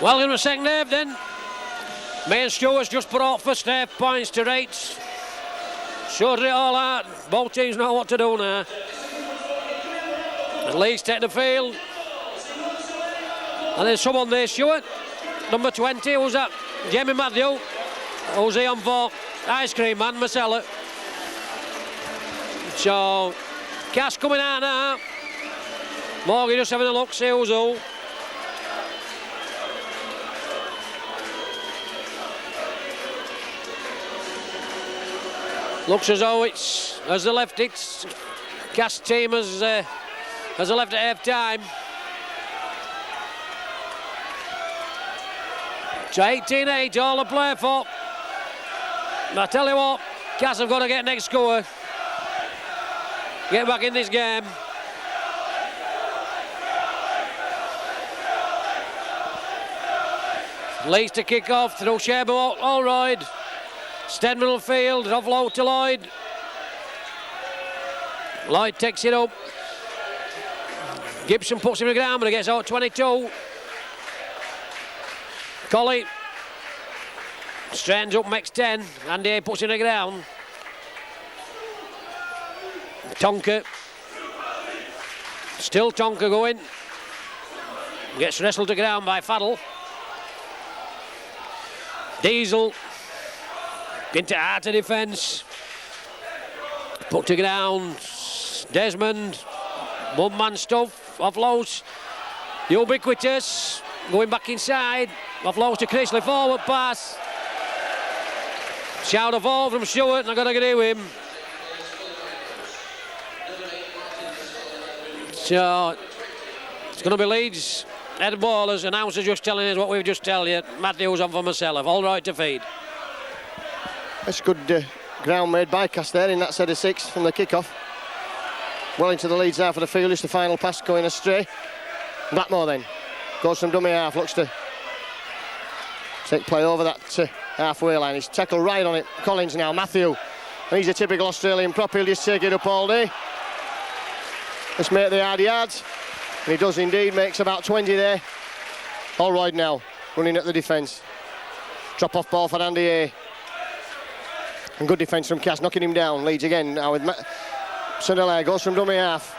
Well, in the second half then, May and Stewart's just put out first half points to Leeds. Sorted it all out. Both teams know what to do now. And Leeds take the field. And there's someone there, Stewart. Number 20, who's that? Jamie Matthew. Who's he on for? Ice cream man, Marcella. So, Cass coming out now. Morgan just having a look, see who's who. Looks as though it's, as they left it, Cass team as they left at half time. So 18-8, all to play for. And I tell you what, Cass have got to get next score. Get back in this game. Leeds to kick off through Sherbo, Allroyd. Stedman field, offload to Lloyd. Lloyd takes it up. Gibson puts him to the ground, but he gets out 22. Colley straightens up, makes 10. Andy puts him to the ground. Tonka. Still Tonka going. Gets wrestled to ground by Faddle. Diesel into outer defence. Put to ground. Desmond. One man stuff. Offloads. Ubiquitous. Going back inside. Offloads to Chrisley. Forward pass. Shout of all from Stewart, and I've got to agree with him. So it's going to be Leeds. Head ballers, announcer just telling us what we've just told you. Matthews on for myself. All right to feed. That's good ground made by Cass there in that set of 6 from the kick-off. Well into the Leeds half of the field, just the final pass going astray. Blackmore then goes from dummy half, looks to take play over that halfway line. He's tackled right on it. Collins now, Matthew. And he's a typical Australian prop, he'll just take it up all day. Let's make the hard yards. And he does indeed, makes about 20 there. Allroyd now, running at the defence. Drop off ball for Andy A. And good defence from Cass, knocking him down. Leeds again now with Sunderland, goes from dummy half.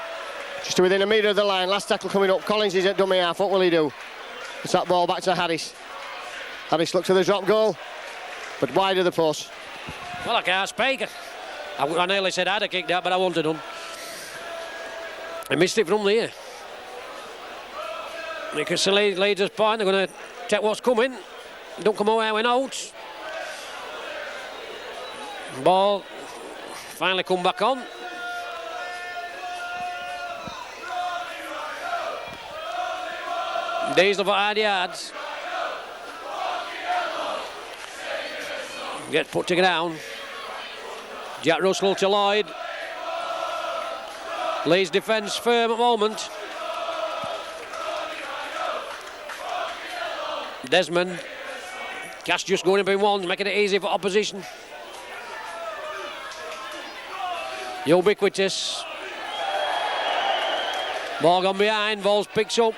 Just to within a metre of the line, last tackle coming up. Collins is at dummy half, what will he do? It's that ball back to Harris. Harris looks to the drop goal, but wide of the post. Well, I can't speak. I nearly said I'd have kicked that, but I wanted done. I missed it from there. Because the Leeds us point, they're going to take what's coming. Don't come away with out. Ball finally come back on. Diesel for hard yards. Gets put to ground. Jack Russell to Lloyd. Leeds defence firm at the moment. Desmond. Cash just going up in one, making it easy for opposition. Ubiquitous. Ball gone behind, Vols picks up.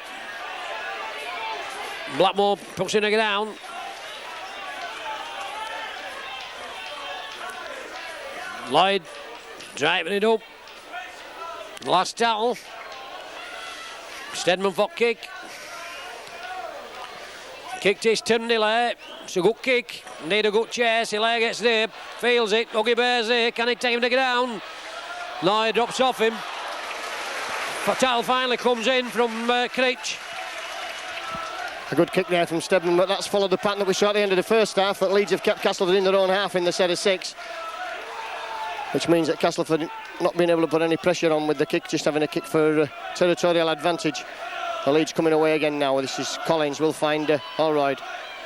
Blackmore puts in the ground. Lloyd driving it up. Last tackle. Stedman for kick. Kicked his turn delay. It's a good kick. Need a good chase. Hilaire gets there. Feels it. Huggy Bear's there. Can he take him to ground? No, he drops off him. Fatal finally comes in from Creech. A good kick there from Stedman, but that's followed the pattern that we saw at the end of the first half. That Leeds have kept Castleford in their own half in the set of 6. Which means that Castleford not being able to put any pressure on with the kick, just having a kick for territorial advantage. The Leeds coming away again now. This is Collins, will find Allroyd.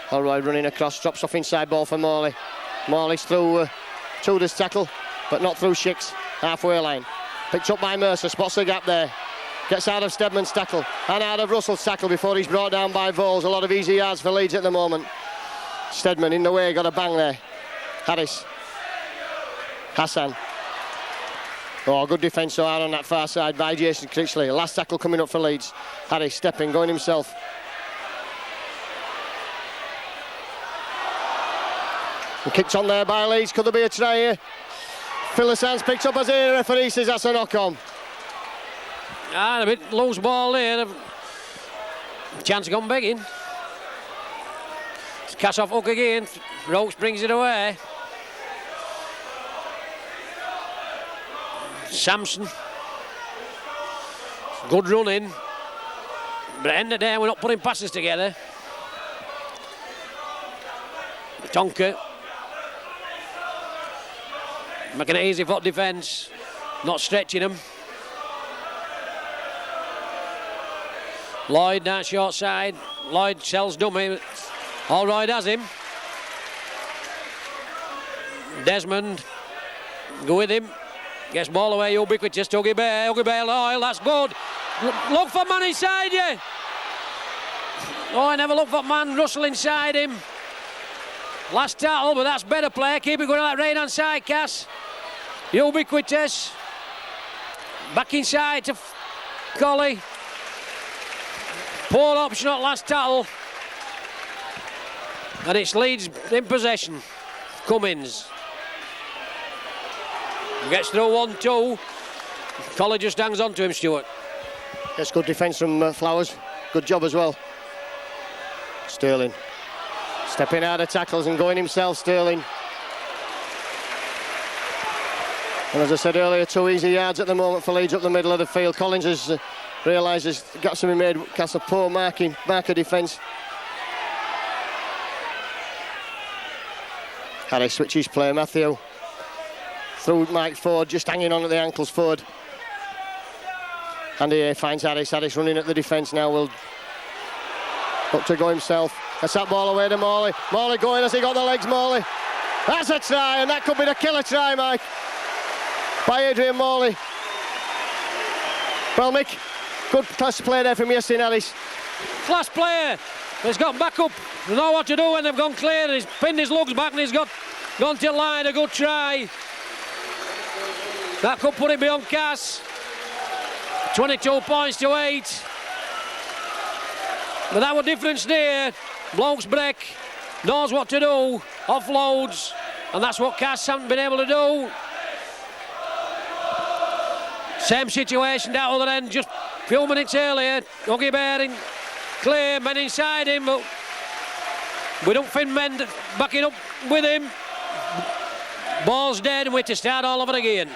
Allroyd running across, drops off inside ball for Morley. Morley's through Tudor's tackle, but not through Shicks. Halfway line. Picked up by Mercer, spots the gap there. Gets out of Stedman's tackle and out of Russell's tackle before he's brought down by Vols. A lot of easy yards for Leeds at the moment. Stedman in the way, got a bang there. Harris. Hassan. Oh, good defence so hard on that far side by Jason Critchley. Last tackle coming up for Leeds. Harris stepping, going himself. Kicked on there by Leeds. Could there be a try here? Phyllis Sands picked up as a referee says that's a knock-on. A bit loose ball there. Chance gone begging. Cash off hook again. Roach brings it away. Sampson. Good running. But at the end of the day, we're not putting passes together. Tonker. Making it easy for defence. Not stretching them. Lloyd down short side. Lloyd sells dummy. Allroyd has him. Desmond. Go with him. Gets ball away, ubiquitous. Huggy Bear, Loyal, that's good. Look for man inside you. Oh, I never look for man. Russell inside him. Last tackle, but that's better play. Keep it going on that right hand side, Cass. Ubiquitous. Back inside to Colley. Poor option at last tackle. And it's Leeds in possession. Cummins. Gets through 1-2. Colley just hangs on to him, Stuart. Yes, good defence from Flowers. Good job as well. Sterling. Stepping out of tackles and going himself, Sterling. And as I said earlier, 2 easy yards at the moment for Leeds up the middle of the field. Collins has realised there's gaps to be made. Castle poor marker defence. Harry switches play. Matthew through Mike Ford, just hanging on at the ankles. Ford. And he finds Harris. Harris running at the defence now. Will look to go himself. That's that ball away to Morley. Morley going, has he got the legs, Morley? That's a try, and that could be the killer try, Mike, by Adrian Morley. Well, Mick, good class play there from Yasin Harris. Class player. He's got back up. They know what to do when they've gone clear. He's pinned his lugs back and he's gone to line. A good try. That could put it beyond Cass. 22 points to 8. But that was difference there. Blokes break, knows what to do, offloads, and that's what Cass haven't been able to do. Same situation down other end, just a few minutes earlier. Huggy Bear in clear, men inside him, but we don't find men backing up with him. Ball's dead, and we're to start all over again.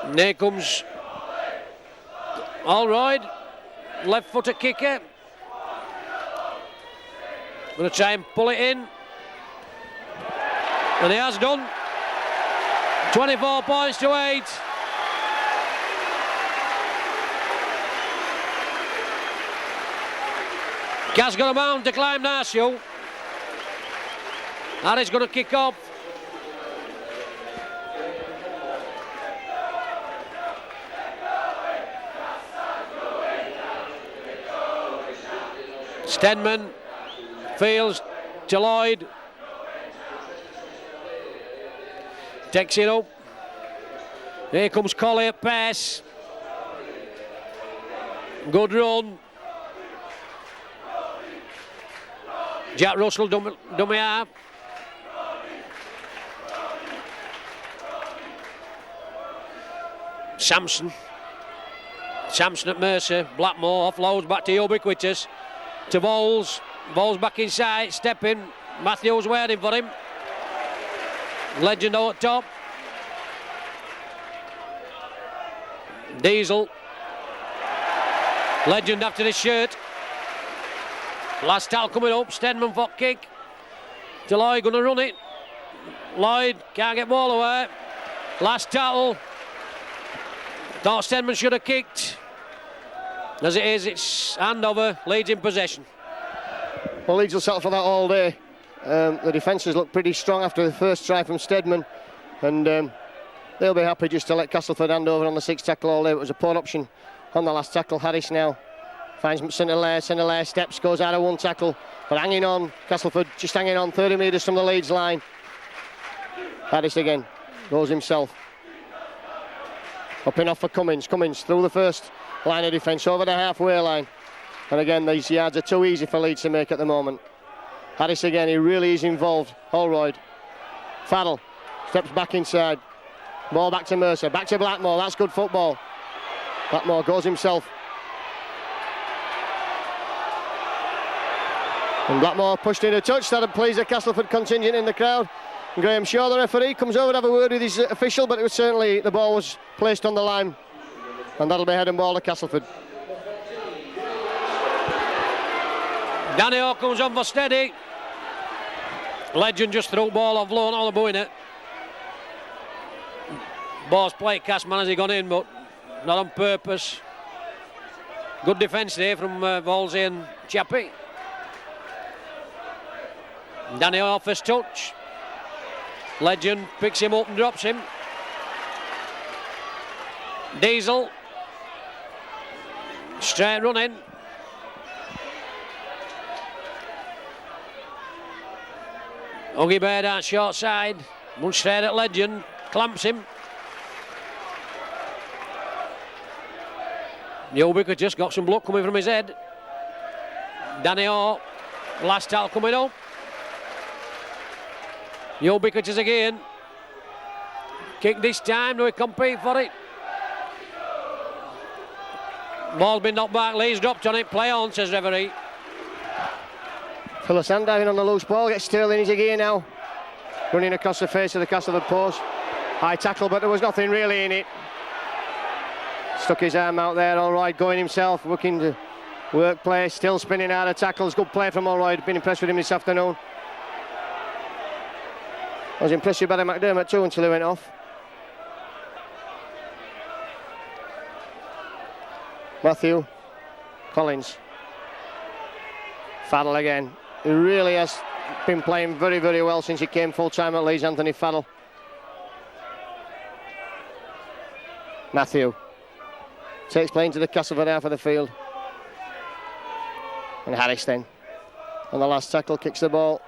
And here comes Allroyd, left-footed kicker. Going to try and pull it in. And he has done. 24 points to 8. Cass got a mound to climb Narshaw. Harry's going to kick off. Stenman fields to Lloyd. Takes it up. Here comes Colley at pass. Good run. Jack Russell dummy half. Sampson at Mercer. Blackmore offloads back to Ubiquitous. To Bowles. Bowles back inside. Stepping. Matthews waiting for him. Legend out top. Diesel. Legend after this shirt. Last tackle coming up. Stedman for kick. To Lloyd, going to run it. Lloyd can't get ball away. Last tackle. Thought Stedman should have kicked. As it is, it's handover. Leeds in possession. Well, Leeds will settle for that all day. The defences look pretty strong after the first try from Stedman, and they'll be happy just to let Castleford hand over on the sixth tackle all day. It was a poor option on the last tackle. Harris now finds centre layer, steps, goes out of one tackle, but hanging on. Castleford just hanging on 30 metres from the Leeds line. Harris again goes himself. Up and off for Cummins. Cummins through the first line of defence over the halfway line. And again, these yards are too easy for Leeds to make at the moment. Harris again, he really is involved. Holroyd. Farrell steps back inside. Ball back to Mercer, back to Blackmore. That's good football. Blackmore goes himself. And Blackmore pushed in a touch. That'll please the Castleford contingent in the crowd. And Graham Shaw, the referee, comes over to have a word with his official, but it was certainly the ball was placed on the line. And that'll be head and ball to Castleford. Danny Orr comes on for steady. Legend just threw ball off low and all the boy in it. Ball's played Castman as he gone in, but not on purpose. Good defence there from Volsey and Chappie. Danny Orr first touch. Legend picks him up and drops him. Diesel. Straight running. Huggy Bear down short side. One straight at Legend. Clamps him. The Ubiquitous got some blood coming from his head. Danny Orr. Last tackle coming up. The Ubiquitous again. Kick this time. Do we compete for it? Ball's been knocked back. Lee's dropped on it. Play on, says referee. Phyllis Hand diving on the loose ball. Gets Sterling into gear now. Running across the face of the Castleford post. High tackle, but there was nothing really in it. Stuck his arm out there. Allroyd going himself. Looking to work play. Still spinning out of tackles. Good play from Allroyd. Been impressed with him this afternoon. I was impressed with Barry McDermott too until he went off. Matthew Collins. Farrell again. He really has been playing very, very well since he came full-time at Leeds, Anthony Farrell. Matthew takes play into the Castleford half of the field. And Harris then. On the last tackle, kicks the ball.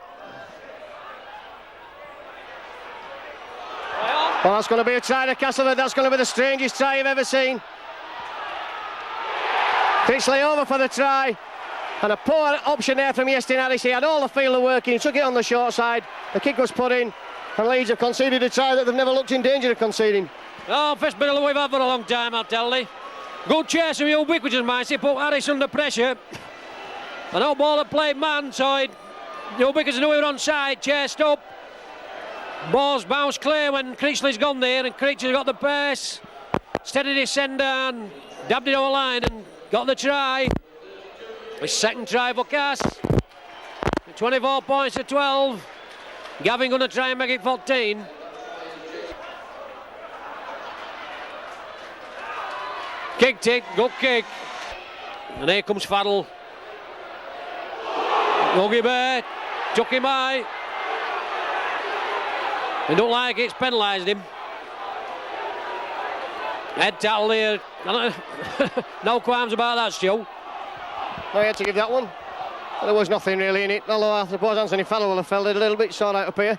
Well, that's going to be a try to Castleford. That's going to be the strangest try you've ever seen. Critchley over for the try. And a poor option there from Yestin Harris. He had all the field of working. He took it on the short side. The kick was put in. And Leeds have conceded a try that they've never looked in danger of conceding. Oh, first bit of we've had for a long time, I'll tell you. Good chase from the Ubiquitous, Micey. Put Harris under pressure. And no ball had played man, so the Ubiquitous knew he was on side. Chased up. Ball's bounced clear when Critchley's gone there. And Critchley's got the pace. Steadied his send down. Dabbed it over line and got the try. His second try for Cass. 24 points to 12. Gavin going to try and make it 14. Kicked it, good kick. And here comes Farrell. Huggy Bear took him high. He don't like it, it's penalised him. Head tackle here. No qualms about that, Stu. No, he had to give that one. There was nothing really in it. Although I suppose Anthony Farrell will have felt it a little bit sore out up here.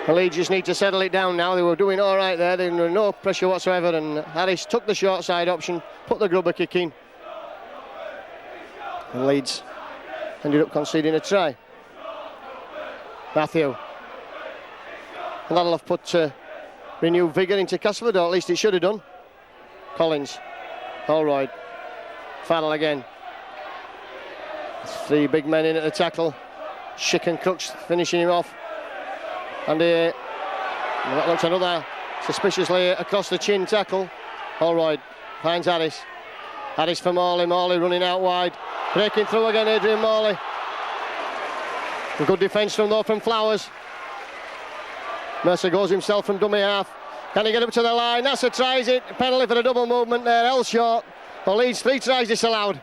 The Leeds just need to settle it down now. They were doing all right there. There was no pressure whatsoever. And Harris took the short side option, put the grubber kick in. And Leeds ended up conceding a try. Matthew. And that'll have put renewed vigour into Castleford, or at least it should have done. Collins. Holroyd. Farrell again. Three big men in at the tackle. Schick and Crooks finishing him off. And that looks another suspiciously across the chin tackle. Holroyd finds Harris. Harris for Morley. Morley running out wide. Breaking through again, Adrian Morley. A good defence from Flowers. Mercer goes himself from dummy half. Can he get up to the line? That's a try, is it? Penalty for the double movement there. L short. The Leeds 3 tries disallowed.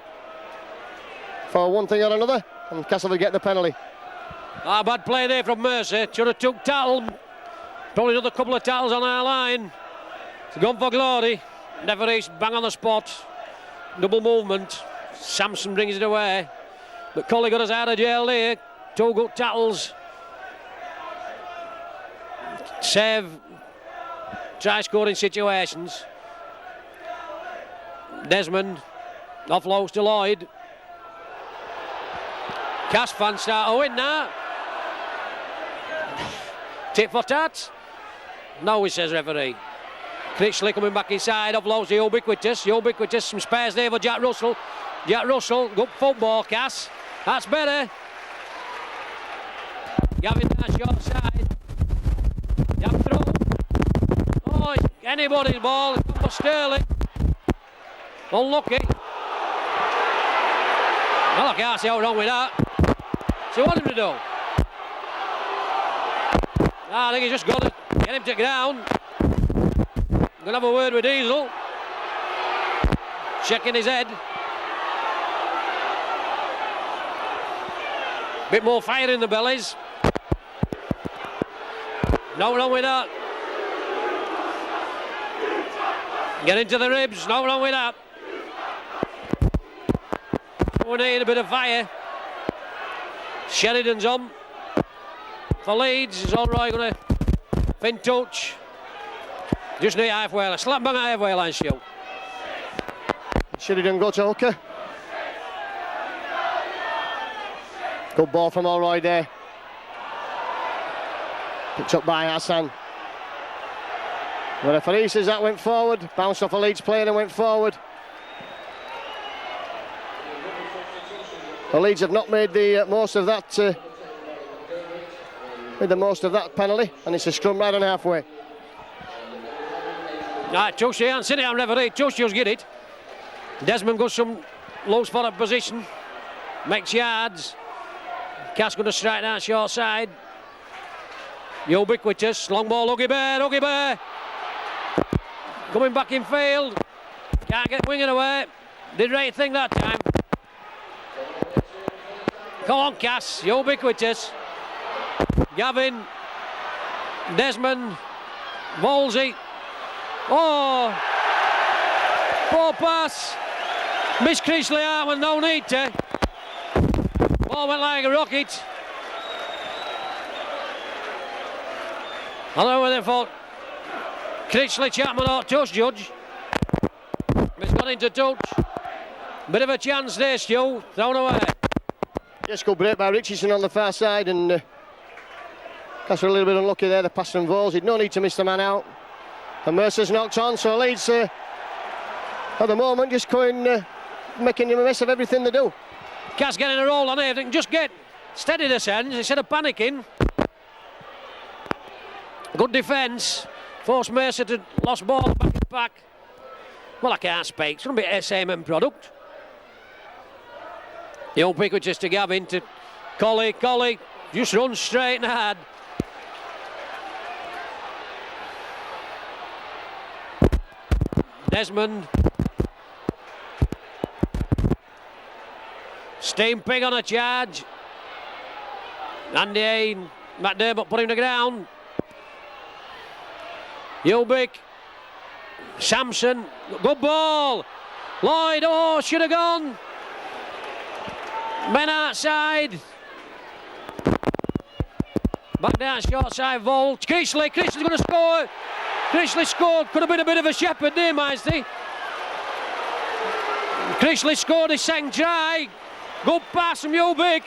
For one thing or another. And Castleford get the penalty. Bad play there from Mercer. Should have took tackle. Probably another couple of tackles on our line. It's gone for glory. Never reached bang on the spot. Double movement. Sampson brings it away. But Colley got us out of jail there. 2 good tackles. Save. Try scoring situations. Desmond offloads to Lloyd. Cass fans start to win now. Tit for tat. No, he says referee. Critchley coming back inside, offloads the Ubiquitous, some spares there for Jack Russell. Jack Russell, good football, Cass. That's better. Gavin down short side. Jab through. Oh, it's anybody's ball. It's come for Sterling. Unlucky. Well, I can't see how wrong with that. So what did he do? I think he's just got to get him to ground. Gonna have a word with Diesel. Checking his head. Bit more fire in the bellies. No wrong with that. Get into the ribs. No wrong with that. We need a bit of fire. Sheridan's on. For Leeds, it's all right. Going to fin touch. Just near halfway line. Slap bang halfway line shoot. Sheridan go to Hooker. Good ball from Allroy there. Picked up by Hassan. The referee says that went forward. Bounced off a Leeds player and went forward. The Leeds have not made the most of that. Made the most of that penalty, and it's a scrum right on halfway. Right, Tushy and sitting on referee. Tushy's get it. Desmond goes some low spot of position. Makes yards. Cass going to strike down short side. Ubiquitous, long ball, Huggy Bear. Coming back in field. Can't get Winger away. Did the right thing that time. Come on, Cass, Ubiquitous. Gavin. Desmond. Wolsey. Oh! Poor pass. Miss Critchley out with no need to. Ball went like a rocket. I don't know whether they thought Critchley, Chapman or touch judge. It's gone into touch. Bit of a chance there, Stu. Thrown away. Yes, good break by Richardson on the far side, and Cass were a little bit unlucky there. The pass from Voles. He'd no need to miss the man out. And Mercer's knocked on, so Leeds at the moment just going making a mess of everything they do. Cass getting a roll on here. They can just get steady this end instead of panicking. Good defence. Forced Mercer to lost ball back in back. Well, I can't speak. It's going to be a same end product. The old pick was just to Gavin to Colley. Just run straight and hard. Desmond. Steam Pig on a charge. Andy Ain. McDermott put him to ground. Ubick. Sampson. Good ball. Lloyd. Oh, should have gone. Men outside. Back down short side. Volt. Critchley's going to score. Critchley scored. Could have been a bit of a shepherd there, Maisty. Critchley scored his second try. Good pass from Ubick.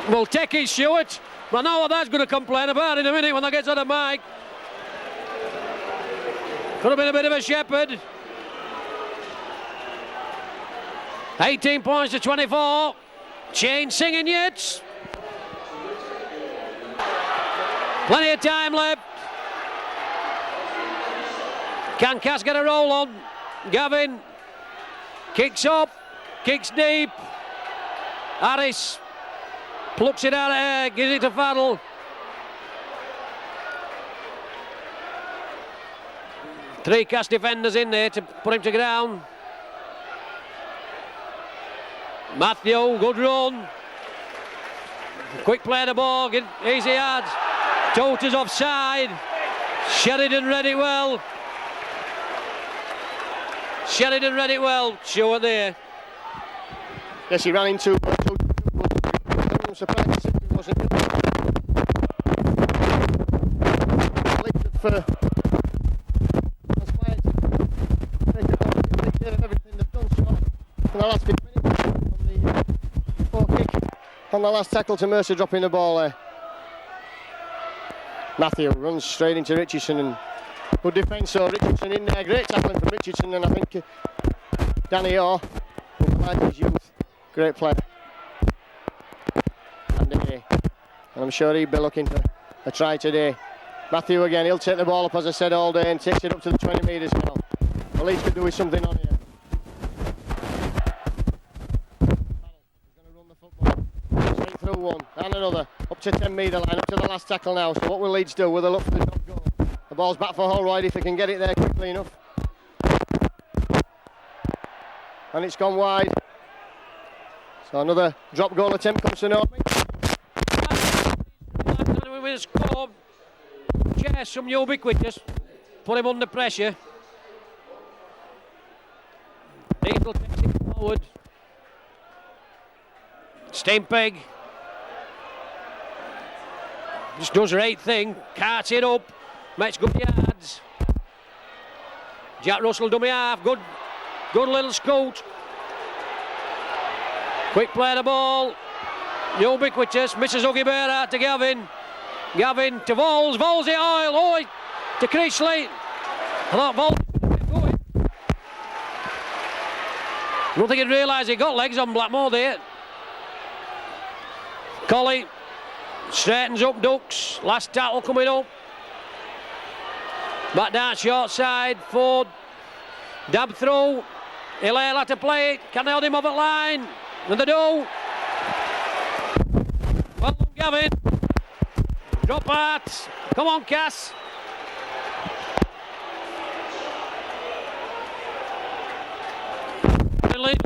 We'll take it, Stewart. But I know what that's going to complain about in a minute when I get on the mic. Could have been a bit of a shepherd. 18 points to 24. Shane singing yet. Plenty of time left. Can Cass get a roll on? Gavin kicks up, kicks deep. Harris plucks it out of air, gives it to Faddle. Three Cass defenders in there to put him to ground. Matthew, good run. Quick play of the ball, easy yards. Toter's offside. Sheridan read it well. Stewart there. Yes, he ran into. I'm surprised he wasn't. Everything they've done so for the last 50 minutes on the 4 kicks. on the last tackle to Mercer, dropping the ball there. Matthew runs straight into Richardson, and good defence. So Richardson in there, great tackling from Richardson, and I think Danny Orr, who likes his youth, great player. And I'm sure he'll be looking for a try today. Matthew again, he'll take the ball up, as I said, all day, and takes it up to the 20 metres now. The Leeds could do with something on here. He's going to run the football. Straight through one, and another, up to 10 metre line, up to the last tackle now. So what will Leeds do? Will they look for the drop goal? The ball's back for Holroyd if he can get it there quickly enough. And it's gone wide. So another drop goal attempt comes to Norman. With a score, Chess some ubiquitous, put him under pressure. Diesel takes it forward. Steinpeg just does the right thing, carts it up, makes good yards. Jack Russell dummy half, good little scoot. Quick play the ball, ubiquitous, misses Huggy Bear out to Gavin. Gavin to Vols, Vols it oil, to Critchley. I thought Vols going. I don't think he'd realised he got legs on Blackmore there. Colley straightens up, ducks, last tackle coming up. Back down short side, Ford, dab through. Hilaire had to play it, can they hold him off at line? And they do. Well done, Gavin. Drop out. Come on, Cass.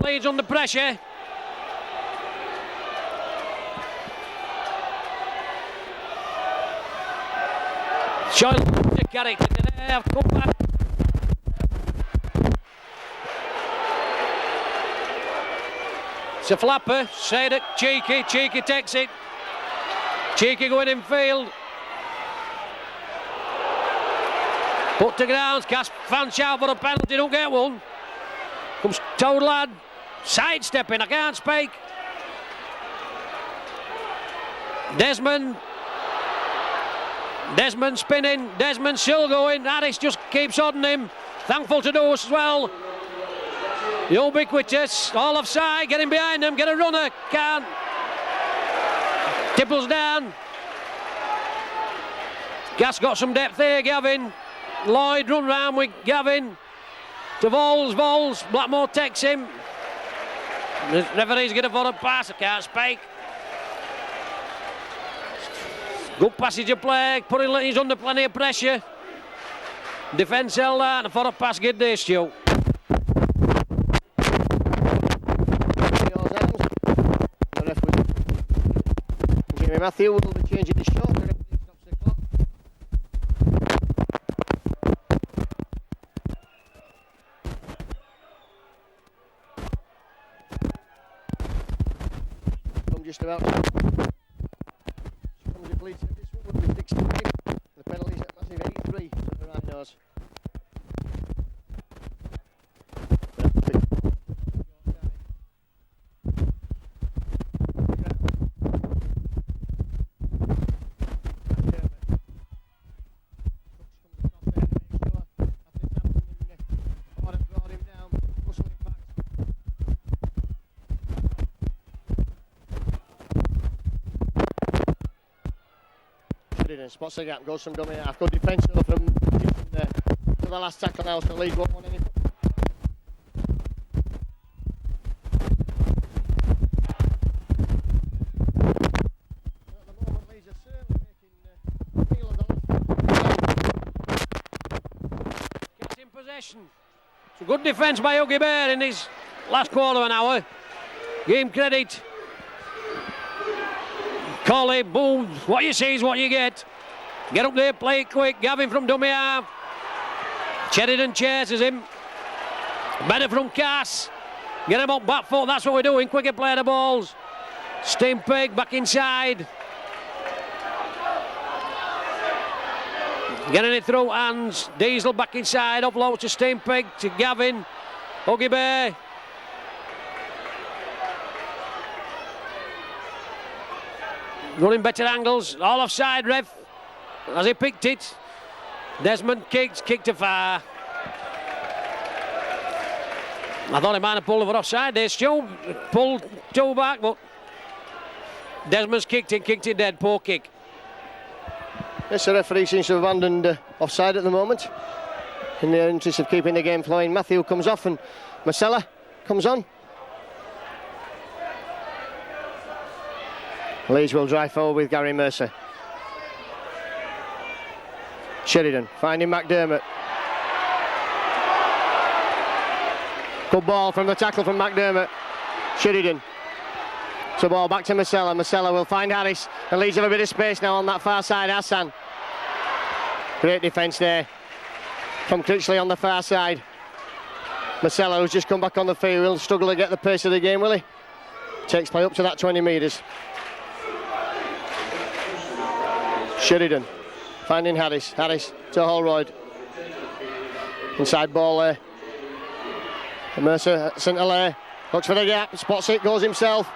Leeds under pressure. Showing the character today. Have come back. It's a flapper. Said it. Cheeky. Cheeky takes it. Cheeky going in field. Put to ground. Cass fan shout for a penalty. Don't get one. Comes Toad Lad. Sidestepping. I can't speak. Desmond spinning. Desmond still going. Harris just keeps on him. Thankful to do as well. Ubiquitous. All offside. Get him behind them. Get a runner. Can't. Tipples down. Gas got some depth there, Gavin. Lloyd run round with Gavin. To Vols. Blackmore takes him. The referee's going to for a pass. I can't speak. Good passage of play. He's under plenty of pressure. Defence held out and for a pass good there, Stu. Jimmy Matthew will be changing the shot. The referee stops the clock. I'm just about. Leeds, this one would be fixed. The penalty's at massive 8-3 for the Rhinos. Spots the gap, goes from dummy half. Good defence though from there to the last tackle now, so Leeds won't want anything. At the moment, Leeds are certainly making feel of the last. Gets in possession. It's a good defence by Huggy Bear in his last quarter of an hour. Give him credit. Colley, boom. What you see is what you get. Get up there, play it quick. Gavin from dummy half. Sheridan chases him. Better from Cass. Get him up back foot. That's what we're doing. Quicker play the balls. Steinpeg back inside. Getting it through hands. Diesel back inside. Up low to Steinpeg, to Gavin. Huggy Bear. Running better angles, all offside, ref. As he picked it, Desmond kicked to far. I thought he might have pulled over offside there, Stu. Pulled two back, but Desmond's kicked it dead, poor kick. Yes, the referee seems to have abandoned offside at the moment in the interest of keeping the game flowing. Matthew comes off and Marcella comes on. Leeds will drive forward with Gary Mercer. Sheridan finding McDermott. Good ball from the tackle from McDermott. Sheridan. So ball back to Marcella. Marcella will find Harris. And Leeds have a bit of space now on that far side. Hassan. Great defence there from Critchley on the far side. Marcella, who's just come back on the field, will struggle to get the pace of the game, will he? Takes play up to that 20 metres. Sheridan finding Harris. Harris to Holroyd. Inside ball there. And Mercer centre layer. Looks for the gap. Spots it. Goes himself.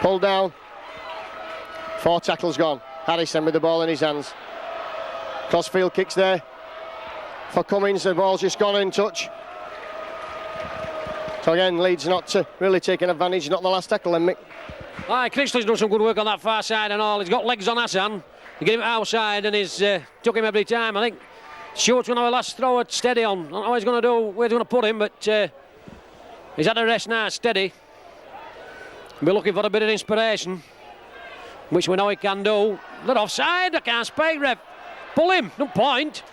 Pulled down. 4 tackles gone. Harrison with the ball in his hands. Crossfield kicks there for Cummins. The ball's just gone in touch. So again, Leeds not really taking advantage. Not the last tackle then, Mick. Aye, Critchley's done some good work on that far side and all. He's got legs on Hassan. He gave him outside and he's took him every time. I think Stewart's going to have a last throw at steady on. I don't know what he's going to do, where he's going to put him, but he's had a rest now, steady. We're looking for a bit of inspiration, which we know he can do. They're offside, I can't speak, ref. Pull him, no point.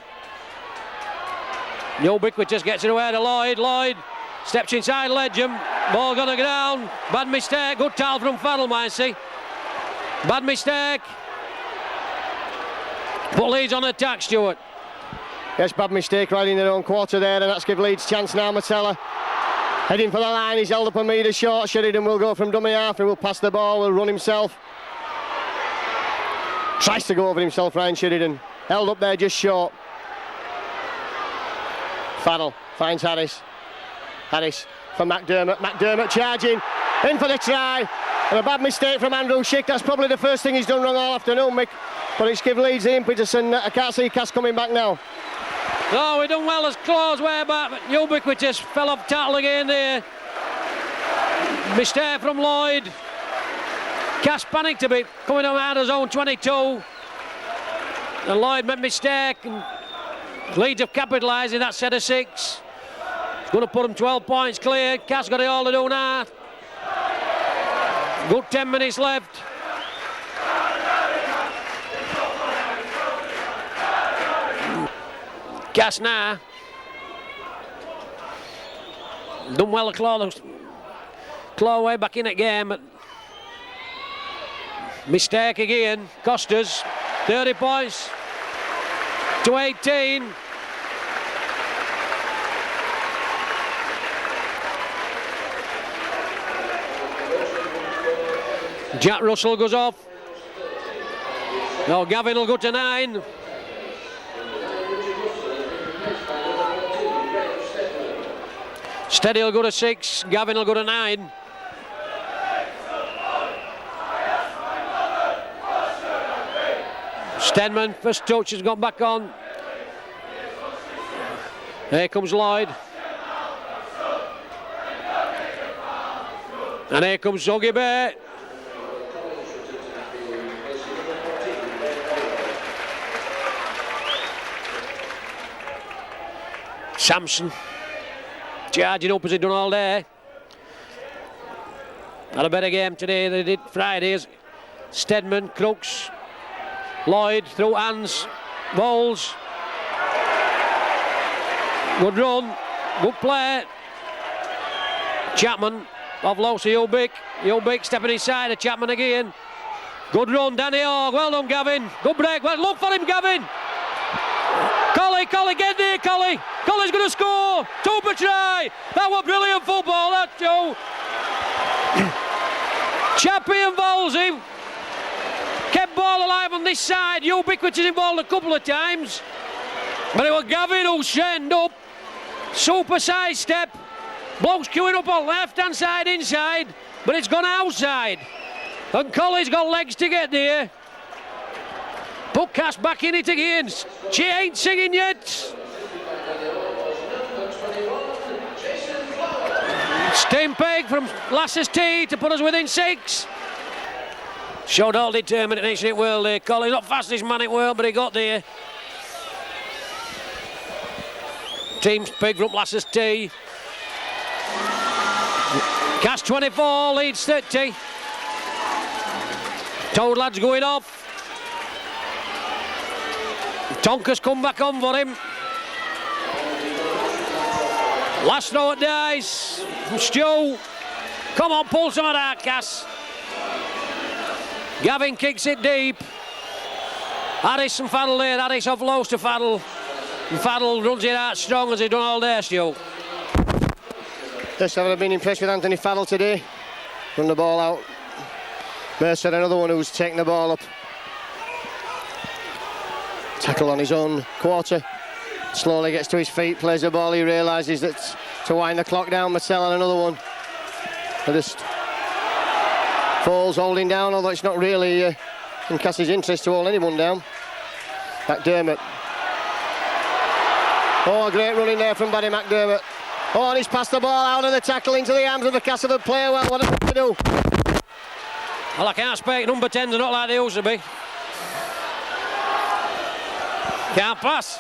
The Ubiquitous gets it away to Lloyd. Lloyd steps inside Legend. Ball gonna go down. Bad mistake. Good towel from Farrell, might see. Bad mistake. Put Leeds on attack, Stewart. Yes, bad mistake right in their own quarter there, and that's give Leeds chance now. Marcella heading for the line. He's held up a metre short. Sheridan will go from dummy half. He will pass the ball. Will run himself. Tries to go over himself, Ryan Sheridan. Held up there just short. Farrell finds Harris. Harris for McDermott. McDermott charging in for the try. And a bad mistake from Andrew Schick. That's probably the first thing he's done wrong all afternoon, Mick. But it's give Leeds the impetus, and I can't see Cass coming back now. No, we done well as claws way back, but Ubiquitous fell off tackle again there. Mistake from Lloyd. Cass panicked a bit, coming out of zone 22. And Lloyd made a mistake, and Leeds have capitalised in that set of 6. It's going to put them 12 points clear. Cass got it all to do now. Good 10 minutes left. Cass now. Done well to claw way back in that game. But mistake again. Cost us 30 points to 18. Jack Russell goes off. No, Gavin will go to 9. Steady will go to 6, Gavin will go to 9. Stedman, first touch, has got back on. Here comes Lloyd. And here comes Zoggy Bay. Sampson. Charging up as he done all day. Had a better game today than they did Fridays. Stedman, Crooks, Lloyd through hands, Bowles. Good run, good play. Chapman off low to Ubick stepping inside of Chapman again. Good run, Danny Hogg. Well done, Gavin. Good break. Well, look for him, Gavin. Collie, get there, Collie. Collie's going to score. 2 per try. That was brilliant football, that Joe. Chappie and Volsey kept ball alive on this side. Ubiquitous involved a couple of times. But it was Gavin who straightened up. Super side step. Blokes queuing up on left-hand side inside. But it's gone outside. And Colley's got legs to get there. But Cass back in it again. She ain't singing yet. Steinpeg from Lasses tee to put us within 6. Showed all determination in world there. Colley, not fastest man in world, but he got there. Team Pig from Lasses tee. Cass 24, Leeds 30. Toad Lad's going off. Tonka's come back on for him. Last throw at dice from Stu. Come on, pull some of that, Cass. Gavin kicks it deep. Harris and Faddle there. Harris off lows to Faddle. And Faddle runs it out strong as he done all day, Stu. Yes, I've been impressed with Anthony Faddle today. Run the ball out. Mercer, another one who's taking the ball up. Tackle on his own quarter. Slowly gets to his feet, plays the ball. He realises that to wind the clock down. Marcel on another one. Just falls holding down, although it's not really in Cass's interest to hold anyone down. McDermott. Oh, a great run in there from Barry McDermott. Oh, and he's passed the ball out of the tackle into the arms of the Castleford player. Well, what does he do? Well, I can't speak. Number 10's not like they used to be. Can't pass.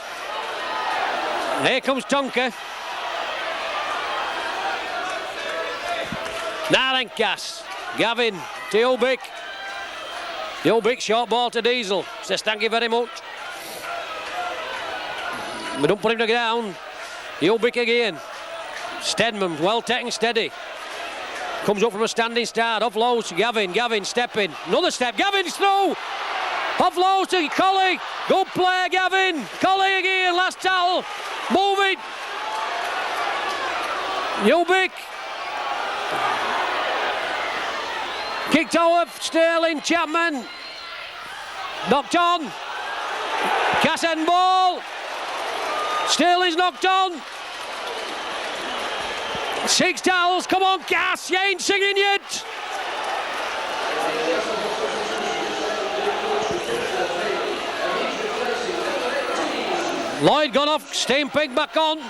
Here comes Tonka. Now then, Cass. Gavin to Ulbick. The Ulbick short ball to Diesel. Says thank you very much. We don't put him to the ground. The Ulbick again. Stedman, well taken, steady. Comes up from a standing start. Off low to Gavin. Gavin stepping. Another step. Gavin's through. Off low to Colley. Good play, Gavin. Colley again. Last towel. Move it. Ulbick. Kicked over. Sterling. Chapman. Knocked on. Cass end ball. Sterling's knocked on. 6 towels. Come on, Cass. You ain't singing yet. Lloyd gone off. Steinpeg back on.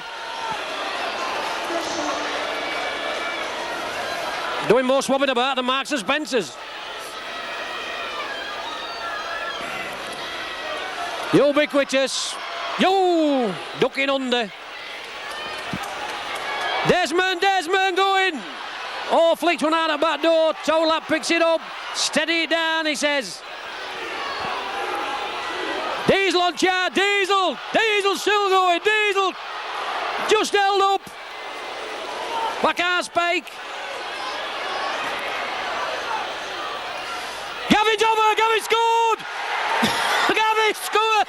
Doing more swabbing about than Marks and Spencer's. The ubiquitous. Yo! Ducking under. Desmond going. Oh, flicked one out the back door. Tolap picks it up. Steady it down, he says. Diesel on charge. Diesel still going. Diesel just held up. I can't speak. Gavin's over. Gavin scored. Gavin scored.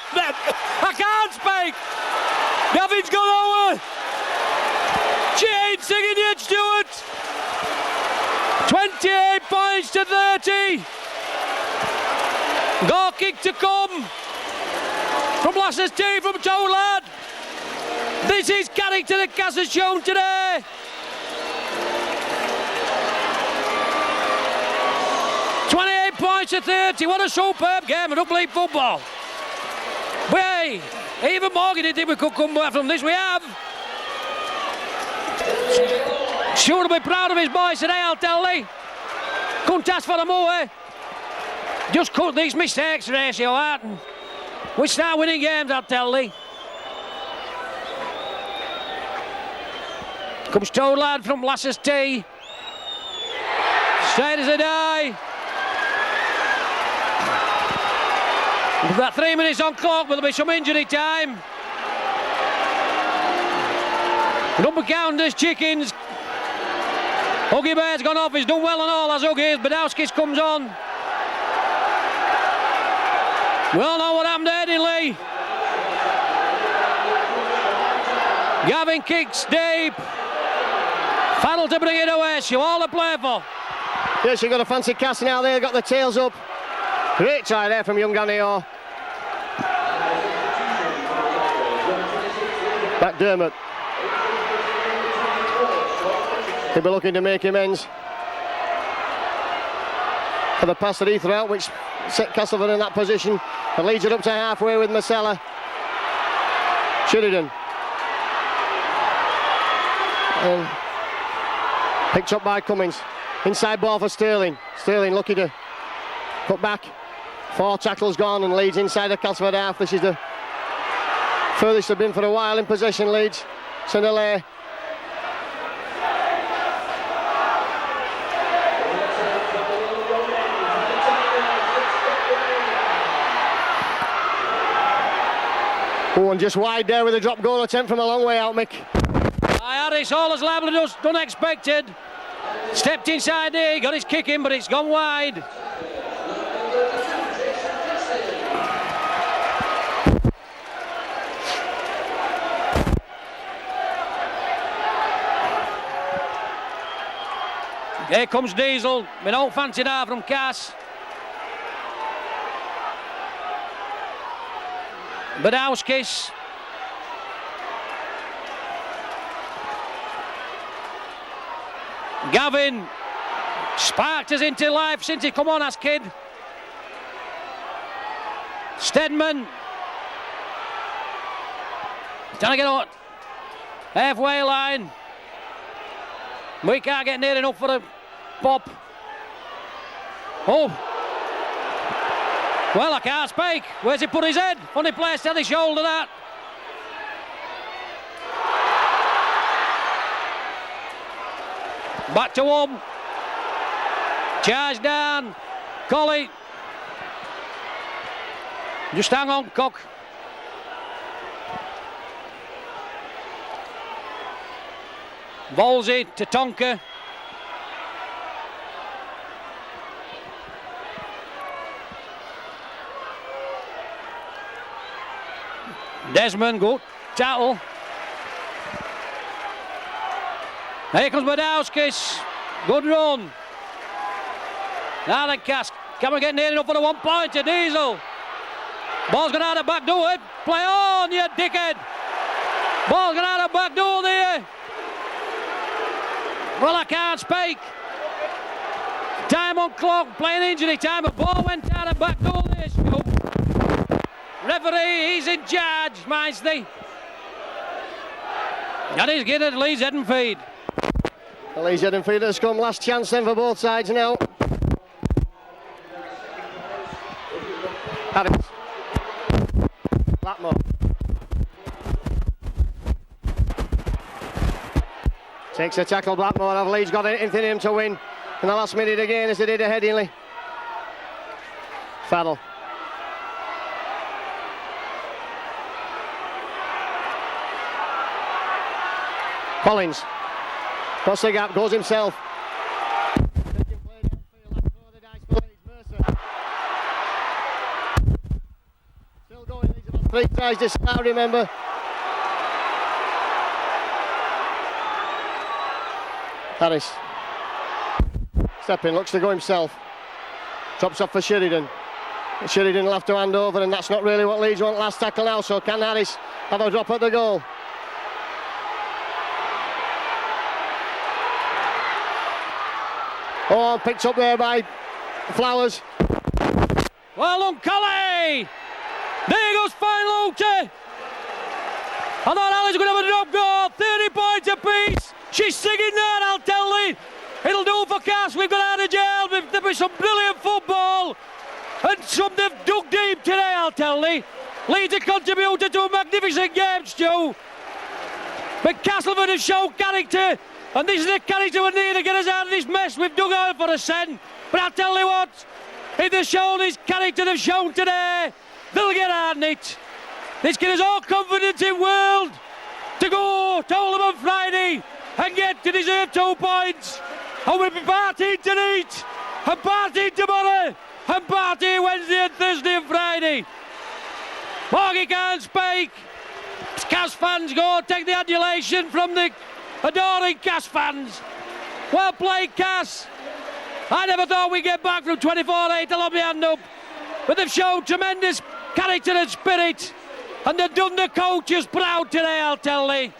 I can't speak. Gavin's gone over. She ain't singing yet, Stuart. 28 points to 30. Goal kick to come from Lasses tee from Toad. This is character that Cass has shown today. 28 points to 30. What a superb game of Upleaf football. Hey, even Morgan didn't think we could come back from this. We have. Sure to be proud of his boys today, I'll tell thee. Couldn't ask for the more. Just cut these mistakes, Ratio, out, and we start winning games, I'll tell thee. Comes Toad Lad from Lasses tee. Straight as a die. We've got 3 minutes on clock, but there'll be some injury time. Number counters, chickens. Huggy Bear's gone off, he's done well and all as Huggy is. Badowskis comes on. We all know what happened to Headingley. Gavin kicks deep. Faddle to bring it away, so all to play for. Yes, you've got a fancy cast now there, got the tails up. Great try there from young Danny Orr. McDermott. He'll be looking to make amends. for the pass that he threw out, which set Castleford in that position. And Leeds are up to halfway with Marcella. Sheridan. And picked up by Cummins. Inside ball for Sterling. Sterling lucky to put back. 4 tackles gone and Leeds inside the Castleford half. This is the furthest they've been for a while in possession, Leeds. Sinelay. Oh, and just wide there with a drop goal attempt from a long way out, Mick. Harris, all as lively as unexpected. Stepped inside there, got his kick in, but it's gone wide. Here comes Diesel, we don't fancy that from Cass. Badowskis. Gavin sparked us into life since he come on as kid. Stedman trying to get on halfway line. We can't get near enough for the pop. Oh, well, I can't speak. Where's he put his head? Funny place to the shoulder, that. Back to him. Charge down. Colley. Just hang on, Cook. Volsey to Tonka. Desmond, good tackle. Here comes Badowskis. Good run. Now then, Cass. Can we get near enough for the 1 pointer? Diesel. Ball's gone out of back door. Play on, you dickhead. Ball's gone out of back door there. Well, I can't speak. Time on clock, playing injury time. A ball went out of back door there. Referee, he's in charge, Meisley. And he's getting Leeds head and feed. The Leeds head and feed has come. Last chance then for both sides now. Harris. Blackmore. Takes a tackle, Blackmore. Have Leeds got anything in him to win in the last minute again, as they did at Headingley. Farrell. Collins. Cross the gap, goes himself. Still going, Leeds have had 3 tries this now, remember. Harris. Stepping, looks to go himself. Drops off for Sheridan. Sheridan will have to hand over, and that's not really what Leeds want. Last tackle now, so can Harris have a drop at the goal? Oh, picked up there by Flowers. Well done, Colley! There goes fine Luton. I thought Ali's going to have a drop goal. 30 points apiece. She's singing that, I'll tell you. It'll do for Cass. We've got out of jail. There'll be some brilliant football. And some they've dug deep today, I'll tell you. Leeds have contributed to a magnificent game, Stu. But Castleford have shown character. And this is the character we need to get us out of this mess we've dug out for a cent. But I'll tell you what, if they've shown this character they've shown today, they'll get out in it. This gives us all confidence in world to go to Oldham on Friday and get to deserve 2 points. And we'll be partying tonight, and partying tomorrow, and partying Wednesday and Thursday and Friday. Morgie can't speak. Cass fans go take the adulation from the adoring Cass fans. Well played, Cass. I never thought we'd get back from 24-8 to lob my hand up. But they've shown tremendous character and spirit. And they've done the coaches proud today, I'll tell you.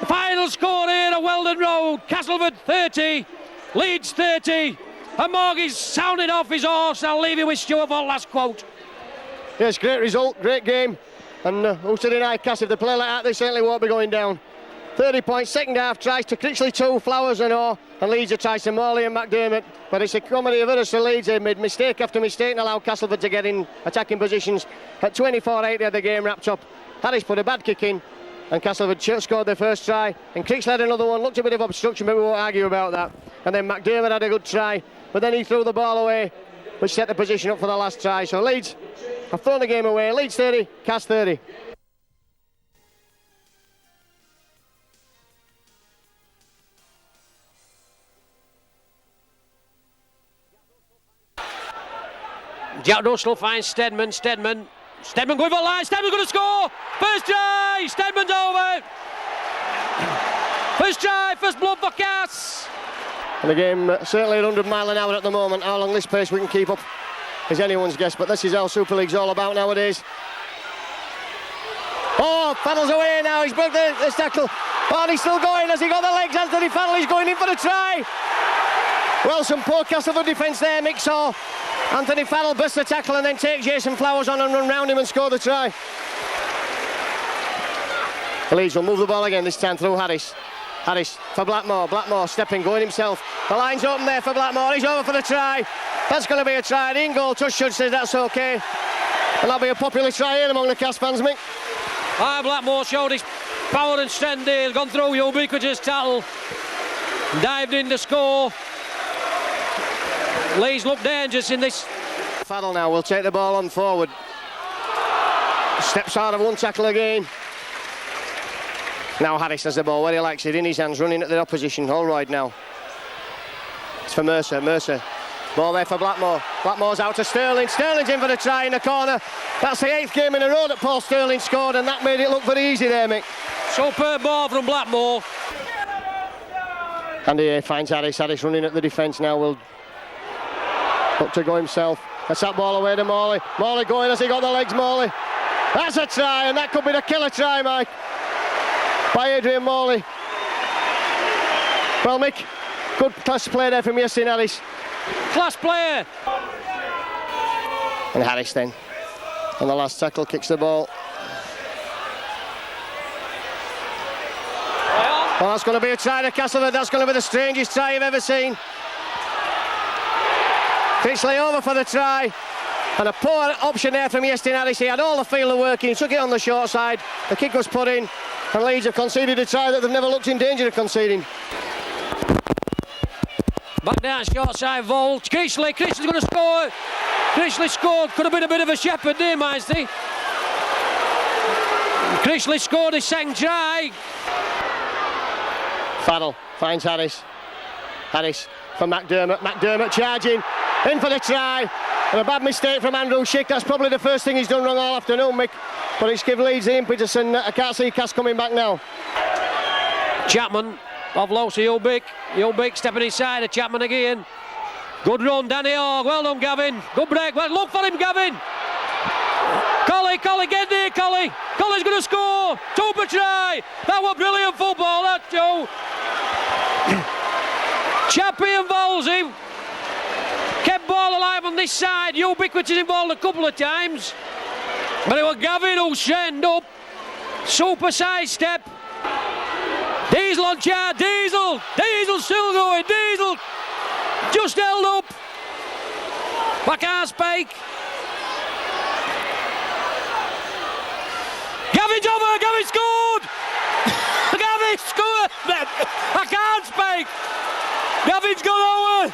The final score here at Weldon Road. Castleford 30, Leeds 30. And Morgan's sounding off his horse. I'll leave you with Stuart for last quote. Yes, great result, great game. And who's to deny Cass? If they play like that, they certainly won't be going down. 30 points, second half, tries to Critchley 2, Flowers and all. And Leeds are tries to Morley and McDermott. But it's a comedy of errors for Leeds. They made mistake after mistake and allowed Castleford to get in attacking positions. At 24-8, they had the game wrapped up. Harris put a bad kick in, and Castleford scored their first try. And Critchley had another one, looked a bit of obstruction, but we won't argue about that. And then McDermott had a good try, but then he threw the ball away, which set the position up for the last try. So Leeds have thrown the game away. Leeds 30, Cass 30. Jack Russell finds Stedman. Stedman going for the line. Stedman's going to score. First try. Stedman's over. First try. First blood for Cass. And the game certainly at 100 mile an hour at the moment. How long this pace we can keep up is anyone's guess. But this is how Super League's all about nowadays. Oh, Faddel's away now. He's broke this tackle. Oh, and he's still going. Has he got the legs? Anthony Faddle, he's going in for the try. Well, some poor Castleford defence there, Mick saw. Anthony Faddle burst the tackle and then take Jason Flowers on and run round him and score the try. The Leeds will move the ball again, this time through Harris. Harris for Blackmore. Blackmore stepping, going himself. The line's open there for Blackmore. He's over for the try. That's going to be a try. The in-goal touch judge says that's okay. And that'll be a popular try here among the Cass fans, Mick. Blackmore showed his power and strength there. Gone through ubiquitous tackle. Dived in to score. Leeds look dangerous in this. Faddle now will take the ball on forward. Steps out of one tackle again. Now Harris has the ball where he likes it, in his hands, running at the opposition. All right now. It's for Mercer. Mercer. Ball there for Blackmore. Blackmore's out to Sterling. Sterling's in for the try in the corner. That's the 8th game in a row that Paul Sterling scored, and that made it look very easy there, Mick. Superb ball from Blackmore. And he finds Harris. Harris running at the defence now. Will look to go himself. That's that ball away to Morley. Morley going, has he got the legs, Morley? That's a try, and that could be the killer try, Mike, by Adrian Morley. Well, Mick, good class play there from Yasin Harris. Class player. And Harris then, on the last tackle, kicks the ball. Well, that's going to be a try to Castleford. That's going to be the strangest try you've ever seen. Critchley over for the try, and a poor option there from Yestin Harris. He had all the field of working, he took it on the short side, the kick was put in, and Leeds have conceded a try that they've never looked in danger of conceding. Back down, short side vault. Critchley's going to score. Critchley scored, could have been a bit of a shepherd there, Majesty. Critchley scored his second try. Faddle finds Harris. Harris for McDermott. McDermott charging. In for the try, and a bad mistake from Andrew Schick. That's probably the first thing he's done wrong all afternoon, Mick. But it's given Leeds the impetus, and I can't see Cass coming back now. Chapman off low to Ulbeek stepping inside of Chapman again. Good run, Danny Orr. Well done, Gavin. Good break. Well, look for him, Gavin. Colley, get there, Colley. Colley's going to score. Super try. That was brilliant football, that, Joe. Chappie and Volsey kept ball alive on this side. Ubiquitous involved a couple of times, but it was Gavin who straightened up. Super side step. Diesel on charge. Diesel still going. Diesel just held up. Backhand spike. Gavin's over. Gavin scored. Gavin scored. I can't spike. Gavin's gone over.